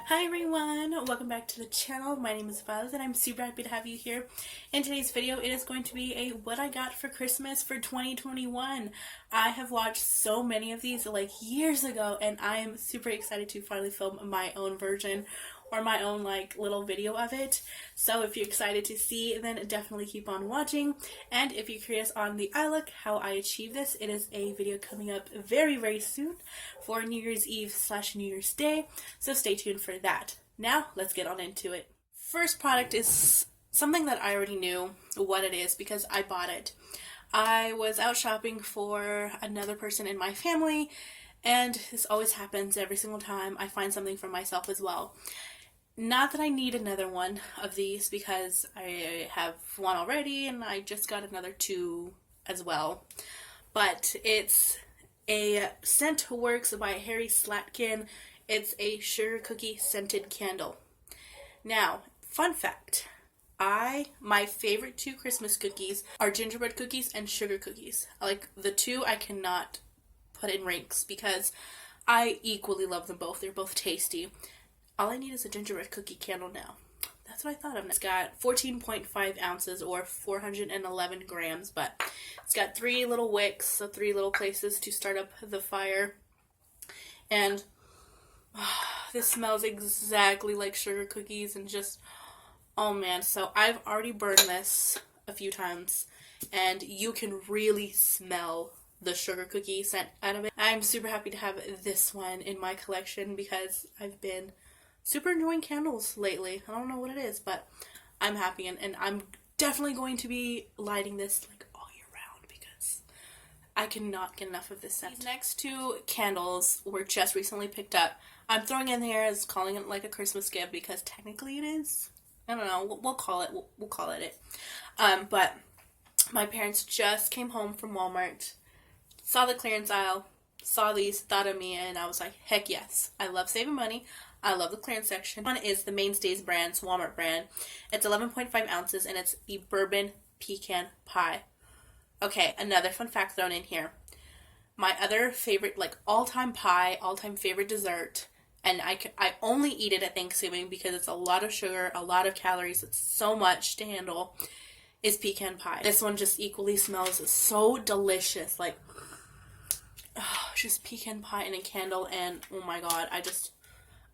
Hi everyone, welcome back to the channel. My name is Violet and I'm super happy to have you here. In today's video, it is going to be a what I got for Christmas for 2021. I have watched so many of these like years ago and I am super excited to finally film my own version or my own like little video of it. So if you're excited to see, then definitely keep on watching. And if you're curious on the eye look, how I achieve this, it is a video coming up very soon for New Year's Eve / New Year's Day. So stay tuned for that. Now let's get on into it. First product is something that I already knew what it is because I bought it. I was out shopping for another person in my family, and this always happens every single time I find something for myself as well. Not that I need another one of these because I have one already and I just got another two as well. But it's a Scentworx by Harry Slatkin. It's a sugar cookie scented candle. Now, fun fact. My favorite two Christmas cookies are gingerbread cookies and sugar cookies. Like the two I cannot put in ranks because I equally love them both. They're both tasty. All I need is a gingerbread cookie candle now. That's what I thought of. It's got 14.5 ounces or 411 grams, but it's got 3 little wicks, so 3 little places to start up the fire. And this smells exactly like sugar cookies and just, oh man. So I've already burned this a few times and you can really smell the sugar cookie scent out of it. I'm super happy to have this one in my collection because I've been super enjoying candles lately. I don't know what it is, but I'm happy, and I'm definitely going to be lighting this like all year round because I cannot get enough of this scent. These next two candles were just recently picked up. I'm throwing in here as calling it like a Christmas gift because technically it is. I don't know. We'll call it. We'll call it it. But my parents just came home from Walmart, saw the clearance aisle, saw these, thought of me, and I was like, heck yes. I love saving money. I love the clearance section. One is the Mainstays brand, it's Walmart brand. It's 11.5 ounces and it's the Bourbon Pecan pie. Okay, another fun fact thrown in here. My other favorite, like all-time pie, all-time favorite dessert, and I only eat it at Thanksgiving because it's a lot of sugar, a lot of calories, it's so much to handle, is pecan pie. This one just equally smells so delicious. Like, oh, just pecan pie in a candle, and oh my god,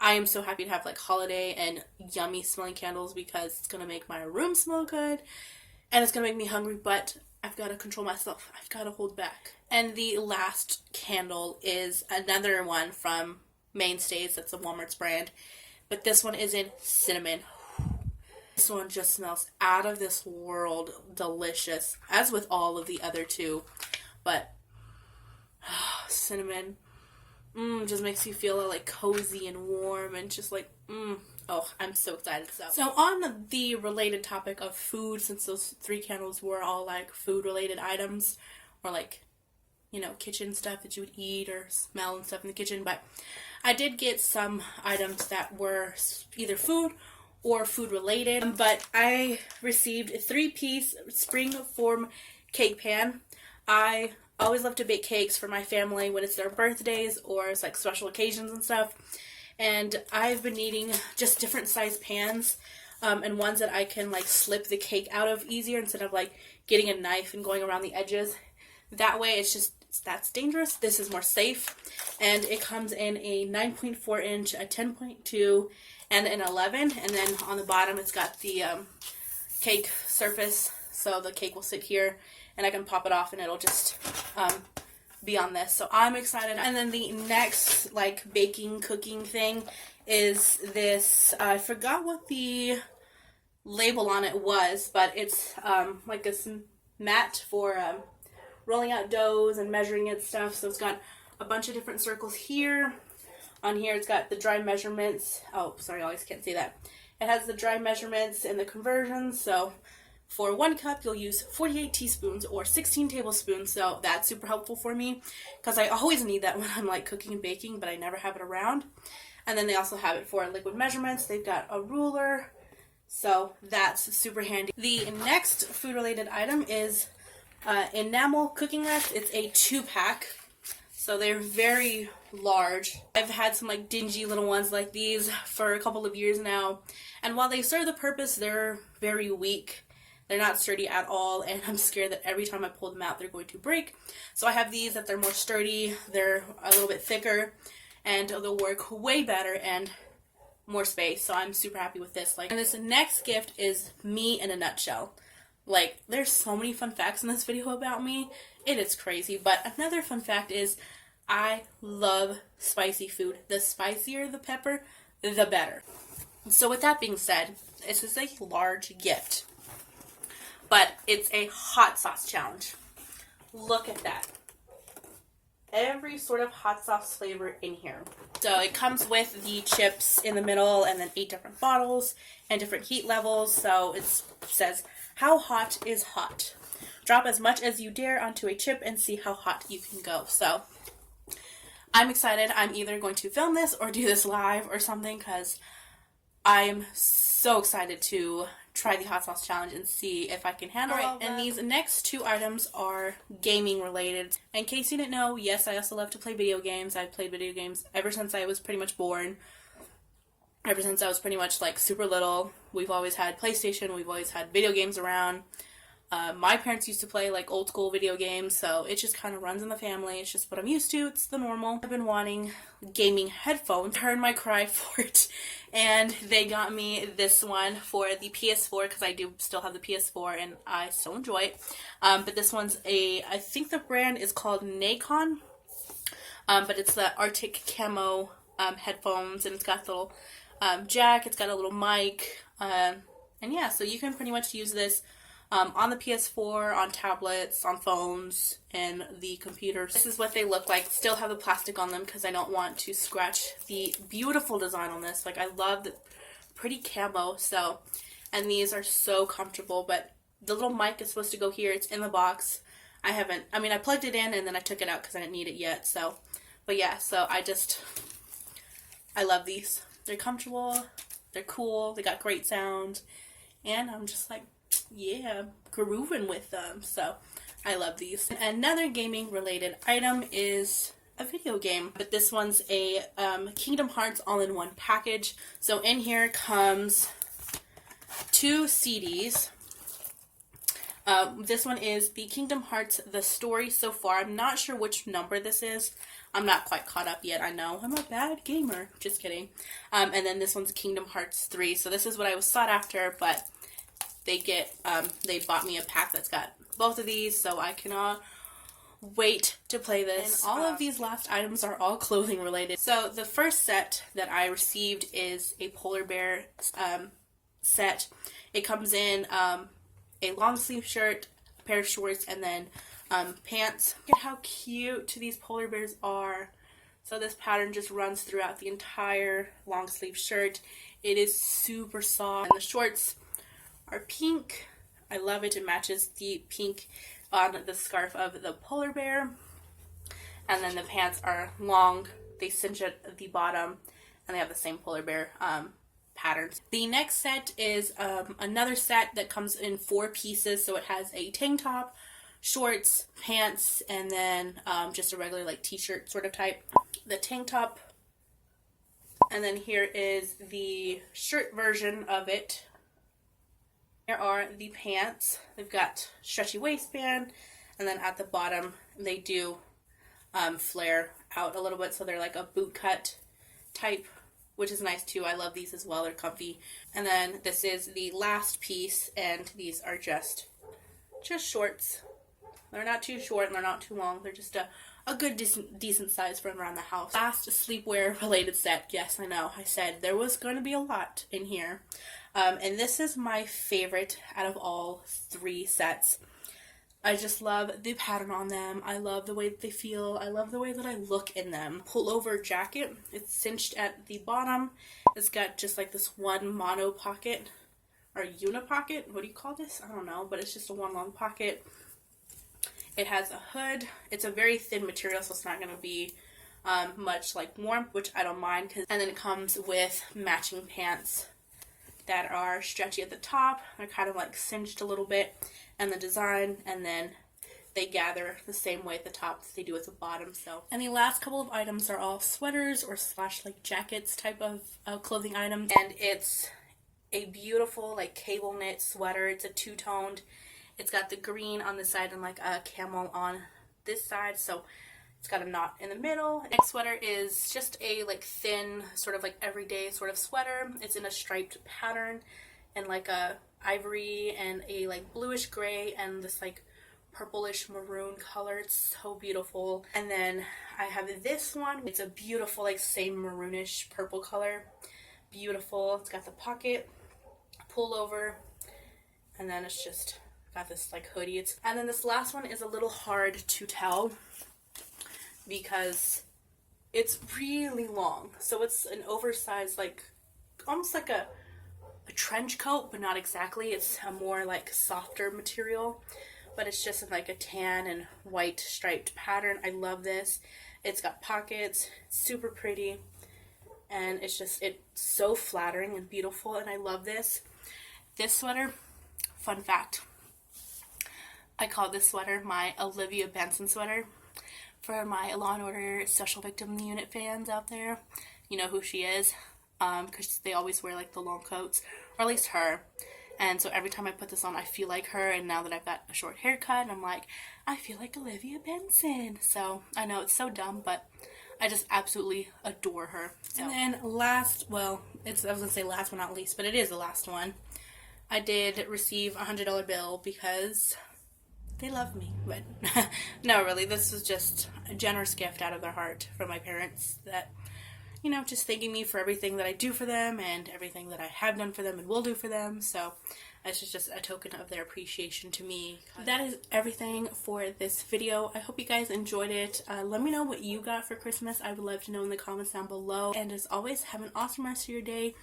I am so happy to have like holiday and yummy smelling candles because it's going to make my room smell good and it's going to make me hungry, but I've got to control myself. I've got to hold back. And the last candle is another one from Mainstays. That's a Walmart's brand, but this one is in cinnamon. This one just smells out of this world delicious, as with all of the other two, but cinnamon just makes you feel like cozy and warm and just like, oh, I'm so excited. So on the related topic of food, since those 3 candles were all like food related items or like, you know, kitchen stuff that you would eat or smell and stuff in the kitchen, but I did get some items that were either food or food related, but I received a 3-piece spring form cake pan. I always love to bake cakes for my family when it's their birthdays or it's like special occasions and stuff, and I've been needing just different size pans and ones that I can like slip the cake out of easier instead of like getting a knife and going around the edges. That way that's dangerous. This is more safe, and it comes in a 9.4 inch, a 10.2, and an 11, and then on the bottom it's got the cake surface, so the cake will sit here and I can pop it off and it'll just be on this. So I'm excited. And then the next like baking cooking thing is this, I forgot what the label on it was, but it's like this mat for rolling out doughs and measuring it stuff. So it's got a bunch of different circles here. On here it's got the dry measurements. Oh, sorry, I always can't see that. It has the dry measurements and the conversions. So for 1 cup, you'll use 48 teaspoons or 16 tablespoons, so that's super helpful for me because I always need that when I'm like cooking and baking, but I never have it around. And then they also have it for liquid measurements. They've got a ruler, so that's super handy. The next food-related item is Enamel cooking rest. It's a 2-pack, So they're very large. I've had some like dingy little ones like these for a couple of years now. And while they serve the purpose, they're very weak. They're not sturdy at all, and I'm scared that every time I pull them out, they're going to break. So I have these that they're more sturdy, they're a little bit thicker, and they'll work way better and more space. So I'm super happy with this. And this next gift is me in a nutshell. Like, there's so many fun facts in this video about me. It is crazy. But another fun fact is I love spicy food. The spicier the pepper, the better. So with that being said, this is a large gift. But it's a hot sauce challenge. Look at that. Every sort of hot sauce flavor in here. So it comes with the chips in the middle and then 8 different bottles and different heat levels. So it says, how hot is hot? Drop as much as you dare onto a chip and see how hot you can go. So I'm excited. I'm either going to film this or do this live or something because I'm so excited to try the hot sauce challenge and see if I can handle it. And these next 2 items are gaming related. In case you didn't know, yes, I also love to play video games. I've played video games ever since I was pretty much born. Ever since I was pretty much like super little. We've always had PlayStation, we've always had video games around. My parents used to play like old school video games, so it just kind of runs in the family. It's just what I'm used to. It's the normal. I've been wanting gaming headphones. I heard my cry for it, and they got me this one for the PS4 because I do still have the PS4 and I still enjoy it. But this one's I think the brand is called Pecan, but it's the Arctic Camo headphones, and it's got the little jack. It's got a little mic, and yeah, so you can pretty much use this on the PS4, on tablets, on phones, and the computers. This is what they look like. Still have the plastic on them because I don't want to scratch the beautiful design on this. Like, I love the pretty camo, so, and these are so comfortable, but the little mic is supposed to go here. It's in the box. I plugged it in and then I took it out because I didn't need it yet, so, but yeah, so I love these. They're comfortable, they're cool, they got great sound, and I'm just like, yeah, grooving with them. So I love these. Another gaming related item is a video game, but this one's a Kingdom Hearts all-in-one package. So in here comes 2 CDs. This one is the Kingdom Hearts The Story So Far. I'm not sure which number this is. I'm not quite caught up yet. I know I'm a bad gamer. Just kidding. And then this one's Kingdom Hearts 3. So this is what I was sought after, but they bought me a pack that's got both of these, so I cannot wait to play this. And all of these last items are all clothing related. So the first set that I received is a polar bear set. It comes in a long sleeve shirt, a pair of shorts, and then pants. Look at how cute these polar bears are. So this pattern just runs throughout the entire long sleeve shirt. It is super soft. And the shorts are pink. I love it. It matches the pink on the scarf of the polar bear. And then the pants are long. They cinch at the bottom, and they have the same polar bear patterns. The next set is another set that comes in 4 pieces. So it has a tank top, shorts, pants, and then just a regular like t-shirt sort of type. The tank top, and then here is the shirt version of it. Here are the pants. They've got stretchy waistband, and then at the bottom they do flare out a little bit, so they're like a boot cut type, which is nice too. I love these as well. They're comfy. And then this is the last piece, and these are just shorts. They're not too short and they're not too long. They're just a good decent size for around the house. Last sleepwear related set. Yes, I know. I said there was going to be a lot in here. And this is my favorite out of all 3 sets. I just love the pattern on them. I love the way that they feel. I love the way that I look in them. Pullover jacket. It's cinched at the bottom. It's got just like this one mono pocket or unipocket. What do you call this? I don't know, but it's just a one long pocket. It has a hood. It's a very thin material, so it's not going to be much like warmth, which I don't mind. And then it comes with matching pants that are stretchy at the top. They're kind of like cinched a little bit, and the design, and then they gather the same way at the top as they do at the bottom. So, and the last couple of items are all sweaters or slash like jackets type of clothing items. And it's a beautiful like cable knit sweater. It's a two-toned. It's got the green on the side and like a camel on this side. So it's got a knot in the middle. Next sweater is just a like thin, sort of like everyday sort of sweater. It's in a striped pattern and like a ivory and a like bluish gray and this like purplish maroon color. It's so beautiful. And then I have this one. It's a beautiful like same maroonish purple color. Beautiful. It's got the pocket, pull over, and then it's just got this like hoodie. And then this last one is a little hard to tell because it's really long. So it's an oversized, like almost like a trench coat, but not exactly. It's a more like softer material, but it's just in like a tan and white striped pattern. I love this. It's got pockets, super pretty, and it's so flattering and beautiful, and I love this. This sweater, fun fact, I call this sweater my Olivia Benson sweater. For my Law & Order Special Victim Unit fans out there, you know who she is, because they always wear like the long coats, or at least her. And so every time I put this on, I feel like her, and now that I've got a short haircut, I'm like, I feel like Olivia Benson. So I know it's so dumb, but I just absolutely adore her. So. And then last, well, I was going to say last but not least, but it is the last one. I did receive a $100 bill because they love me, but no, really, this was just a generous gift out of their heart from my parents that, you know, just thanking me for everything that I do for them and everything that I have done for them and will do for them. So it's just a token of their appreciation to me. That is everything for this video. I hope you guys enjoyed it. Let me know what you got for Christmas. I would love to know in the comments down below. And as always, have an awesome rest of your day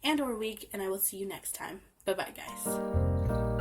and or week, and I will see you next time. Bye-bye, guys.